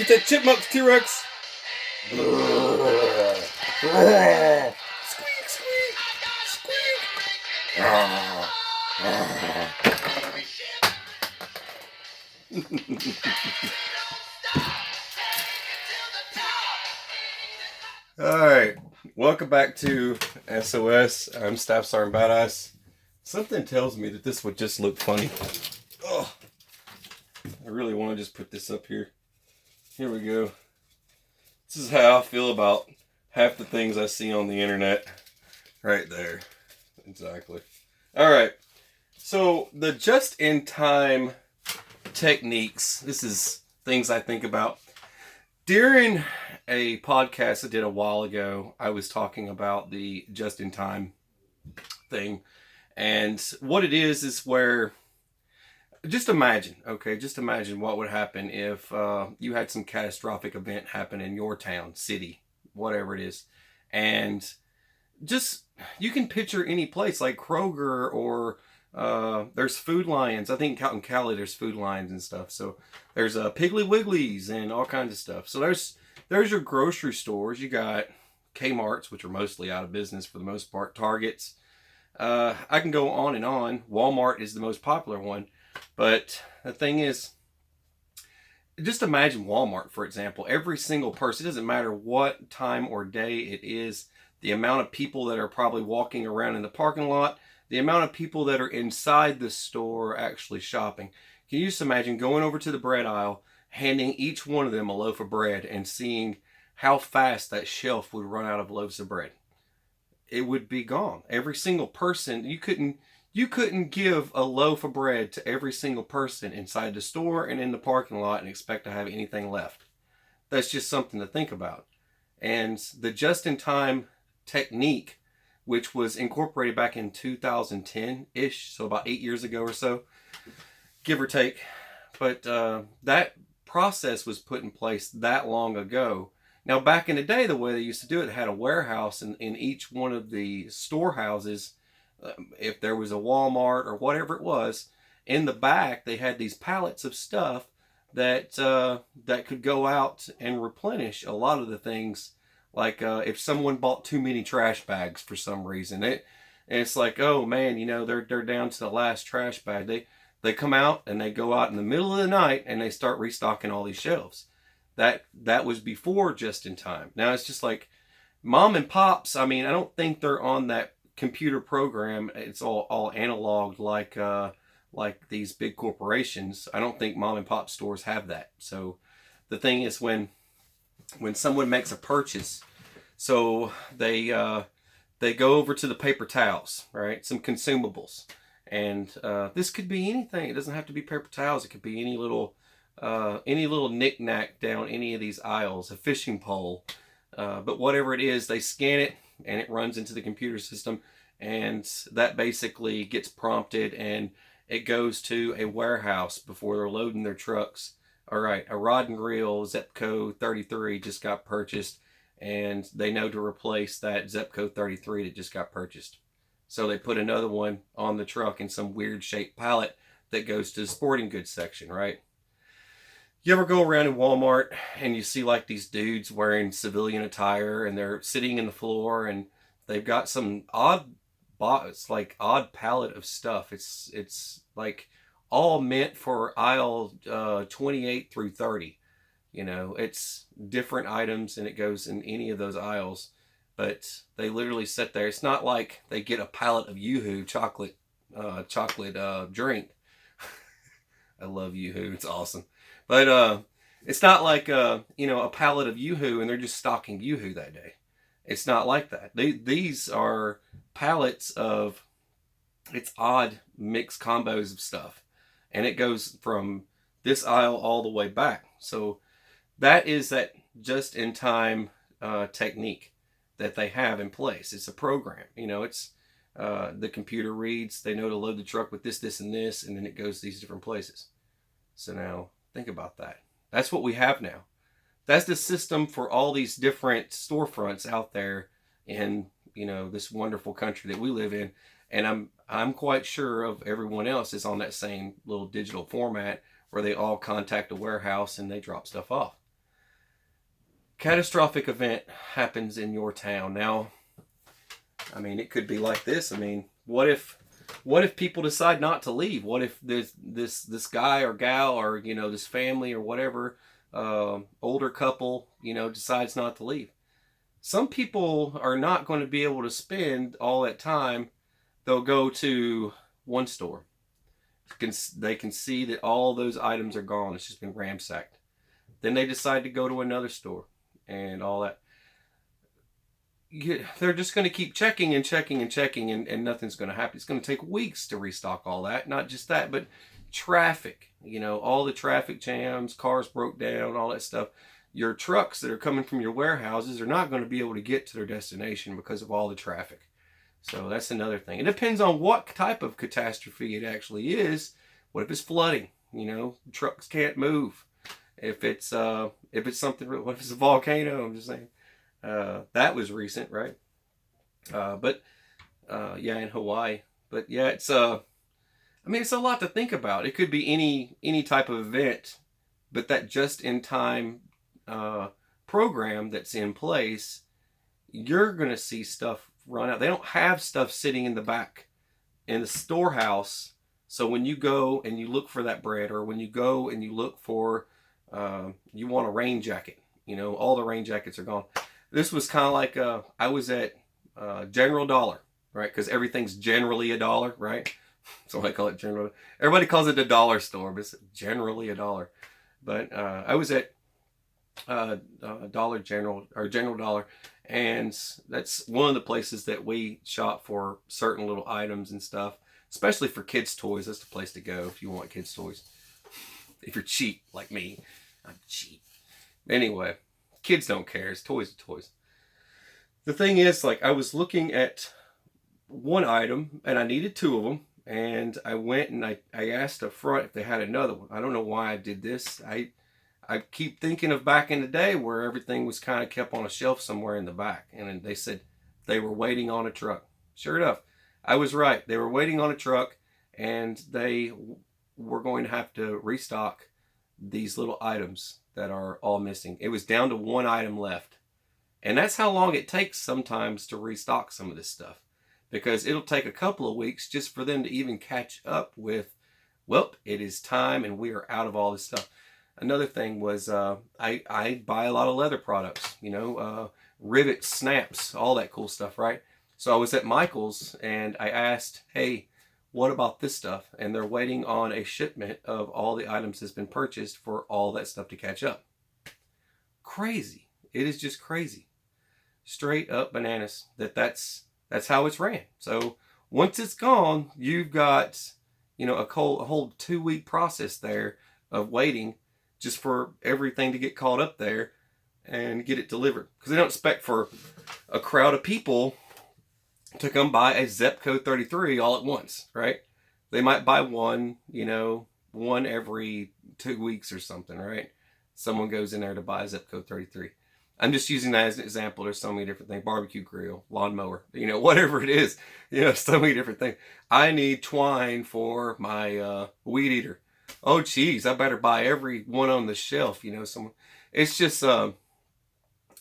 Get that chipmunks, T-Rex. Squeak, squeak, squeak. Alright, welcome back to SOS. I'm Staff Sergeant Badass. Something tells me that this would just look funny. Oh, I really want to just put this up here. Here we go. This is how I feel about half the things I see on the internet. Right there. Exactly. Alright, so the just-in-time techniques. This is things I think about. During a podcast I did a while ago, I was talking about the just-in-time thing. And what it is where, just imagine what would happen if you had some catastrophic event happen in your town, city, whatever it is. And just, you can picture any place like Kroger or there's Food Lions. I think out in Cali there's Food Lions and stuff. So there's Piggly Wigglies and all kinds of stuff. So there's your grocery stores. You got Kmart's, which are mostly out of business for the most part. Targets. I can go on and on. Walmart is the most popular one. But the thing is, just imagine Walmart, for example. Every single person, it doesn't matter what time or day it is, the amount of people that are probably walking around in the parking lot, the amount of people that are inside the store actually shopping. Can you just imagine going over to the bread aisle, handing each one of them a loaf of bread and seeing how fast that shelf would run out of loaves of bread? It would be gone. Every single person, you couldn't give a loaf of bread to every single person inside the store and in the parking lot and expect to have anything left. That's just something to think about. And the just-in-time technique, which was incorporated back in 2010-ish, so about 8 years ago or so, give or take. But that process was put in place that long ago. Now, back in the day, the way they used to do it, they had a warehouse in each one of the storehouses. If there was a Walmart or whatever it was, in the back, they had these pallets of stuff that could go out and replenish a lot of the things. Like if someone bought too many trash bags for some reason, and it's like, oh man, they're down to the last trash bag. They come out and they go out in the middle of the night and they start restocking all these shelves. That was before just in time. Now it's just like mom and pops. I mean, I don't think they're on that computer program. It's all analog like these big corporations. I don't think mom and pop stores have that. So the thing is, when someone makes a purchase, so they go over to the paper towels, right? Some consumables. And this could be anything. It doesn't have to be paper towels. It could be any little knick-knack down any of these aisles, a fishing pole. But whatever it is, they scan it and it runs into the computer system. And that basically gets prompted and it goes to a warehouse before they're loading their trucks. All right, a rod and reel Zepco 33 just got purchased. And they know to replace that Zepco 33 that just got purchased. So they put another one on the truck in some weird shaped pallet that goes to the sporting goods section, right? You ever go around in Walmart and you see like these dudes wearing civilian attire and they're sitting in the floor and they've got some odd pallet of stuff. It's like all meant for aisle 28 through 30. It's different items and it goes in any of those aisles. But they literally sit there. It's not like they get a pallet of Yoo-Hoo chocolate drink. I love Yoo-Hoo. It's awesome. But it's not like a pallet of Yoo-Hoo and they're just stocking Yoo-Hoo that day. It's not like that. These are pallets of, it's odd mixed combos of stuff. And it goes from this aisle all the way back. So that is that just-in-time technique that they have in place. It's a program. It's the computer reads, they know to load the truck with this, and this, and then it goes to these different places. So now, think about that. That's what we have now. That's the system for all these different storefronts out there in, this wonderful country that we live in. And I'm quite sure of everyone else is on that same little digital format where they all contact a warehouse and they drop stuff off. catastrophic event happens in your town. Now, I mean, it could be like this. I mean, what if people decide not to leave? What if this guy or gal, or this family or whatever, older couple, decides not to leave? Some people are not going to be able to spend all that time. They'll go to one store. They can see that all those items are gone. It's just been ransacked. Then they decide to go to another store and all that. They're just going to keep checking and checking and checking, and nothing's going to happen. It's going to take weeks to restock all that. Not just that, but traffic. All the traffic jams, cars broke down, all that stuff. Your trucks that are coming from your warehouses are not going to be able to get to their destination because of all the traffic. So that's another thing. It depends on what type of catastrophe it actually is. What if it's flooding? Trucks can't move. If it's something, what if it's a volcano? I'm just saying. That was recent, right? But in Hawaii. But yeah, it's it's a lot to think about. It could be any type of event, but that just-in-time program that's in place, you're gonna see stuff run out. They don't have stuff sitting in the back in the storehouse. So when you go and you look for that bread, or when you go and you look for you want a rain jacket, all the rain jackets are gone. This was kind of like I was at General Dollar, right? Because everything's generally $1, right? So I call it General. Everybody calls it a dollar store, but it's generally $1. But I was at Dollar General, or General Dollar, and that's one of the places that we shop for certain little items and stuff, especially for kids' toys. That's the place to go if you want kids' toys. If you're cheap like me, I'm cheap. Anyway. Kids don't care. It's toys are toys. The thing is, I was looking at one item and I needed 2 of them, and I went and I asked up front if they had another one. I don't know why I did this. I keep thinking of back in the day where everything was kind of kept on a shelf somewhere in the back, and they said they were waiting on a truck. Sure enough, I was right. They were waiting on a truck, and they were going to have to restock these little items that are all missing. It was down to 1 item left. And that's how long it takes sometimes to restock some of this stuff. Because it'll take a couple of weeks just for them to even catch up with, well, it is time and we are out of all this stuff. Another thing was I buy a lot of leather products, rivets, snaps, all that cool stuff, right? So I was at Michael's and I asked, hey, what about this stuff? And they're waiting on a shipment of all the items that's been purchased for all that stuff to catch up. Crazy. It is just crazy. Straight up bananas. That's how it's ran. So once it's gone, you've got, a whole 2-week process there of waiting just for everything to get caught up there and get it delivered. Because they don't expect for a crowd of people to come buy a Zepco 33 all at once, right? They might buy one, one every 2 weeks or something, right? Someone goes in there to buy a Zepco 33. I'm just using that as an example. There's so many different things. Barbecue grill, lawnmower, whatever it is, so many different things. I need twine for my weed eater. Oh, geez, I better buy every one on the shelf, someone. It's just, no,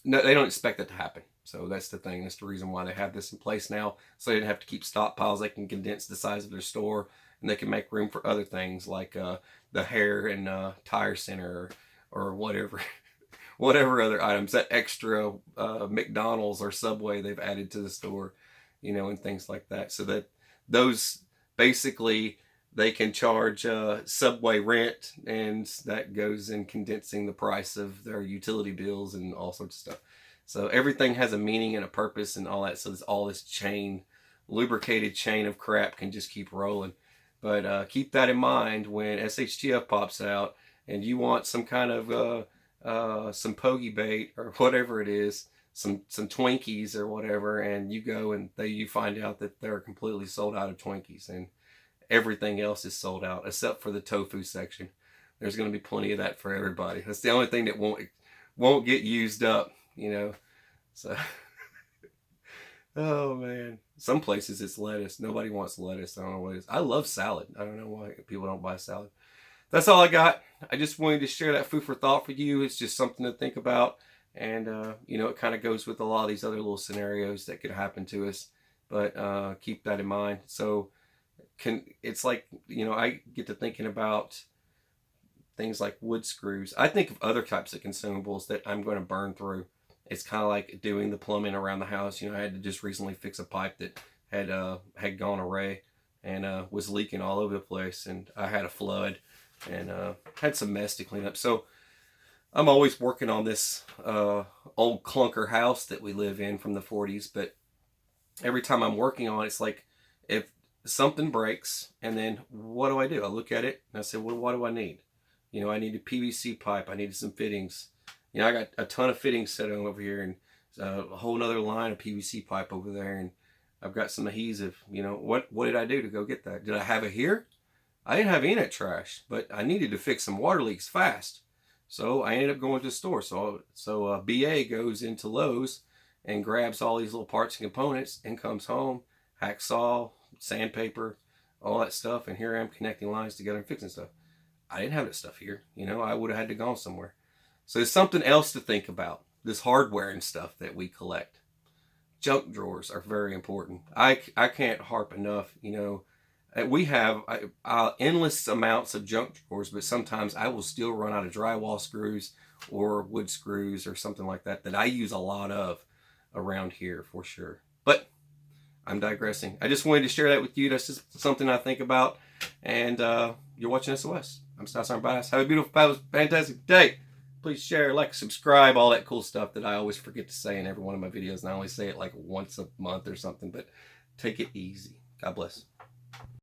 they don't expect that to happen. So that's the thing. That's the reason why they have this in place now. So they don't have to keep stockpiles. They can condense the size of their store, and they can make room for other things like the hair and tire center or whatever, whatever other items. That extra McDonald's or Subway they've added to the store, and things like that. So that those basically they can charge Subway rent, and that goes in condensing the price of their utility bills and all sorts of stuff. So everything has a meaning and a purpose and all that. So there's all this lubricated chain of crap can just keep rolling. But keep that in mind when SHTF pops out and you want some kind of some pogey bait or whatever it is, some Twinkies or whatever, and you go and you find out that they're completely sold out of Twinkies and everything else is sold out except for the tofu section. There's going to be plenty of that for everybody. That's the only thing that won't get used up. So oh man, some places it's lettuce. Nobody wants lettuce. I don't know what it is. I love salad. I don't know why people don't buy salad. That's all I got. I just wanted to share that food for thought for you. It's just something to think about. And, you know, it kind of goes with a lot of these other little scenarios that could happen to us. But keep that in mind. So it's like, you know, I get to thinking about things like wood screws. I think of other types of consumables that I'm going to burn through. It's kind of like doing the plumbing around the house. You know, I had to just recently fix a pipe that had gone awry and was leaking all over the place, and I had a flood and had some mess to clean up. So I'm always working on this old clunker house that we live in from the 40s, but every time I'm working on it, it's like if something breaks, and then what do? I look at it and I say, well, what do I need? You know, I needed PVC pipe. I needed some fittings. You know, I got a ton of fittings set on over here, and a whole nother line of PVC pipe over there, and I've got some adhesive. You know, what did I do to go get that? Did I have it here? I didn't have any of that trash, but I needed to fix some water leaks fast. So I ended up going to the store. So BA goes into Lowe's and grabs all these little parts and components and comes home, hacksaw, sandpaper, all that stuff, and here I am connecting lines together and fixing stuff. I didn't have that stuff here. You know, I would have had to go somewhere. So there's something else to think about. This hardware and stuff that we collect. Junk drawers are very important. I can't harp enough, you know, we have endless amounts of junk drawers, but sometimes I will still run out of drywall screws or wood screws or something like that I use a lot of around here for sure. But I'm digressing. I just wanted to share that with you. That's just something I think about. And you're watching SOS. I'm Stas Bias. Have a beautiful, fantastic day. Please share, like, subscribe, all that cool stuff that I always forget to say in every one of my videos. And I only say it like once a month or something. But take it easy. God bless.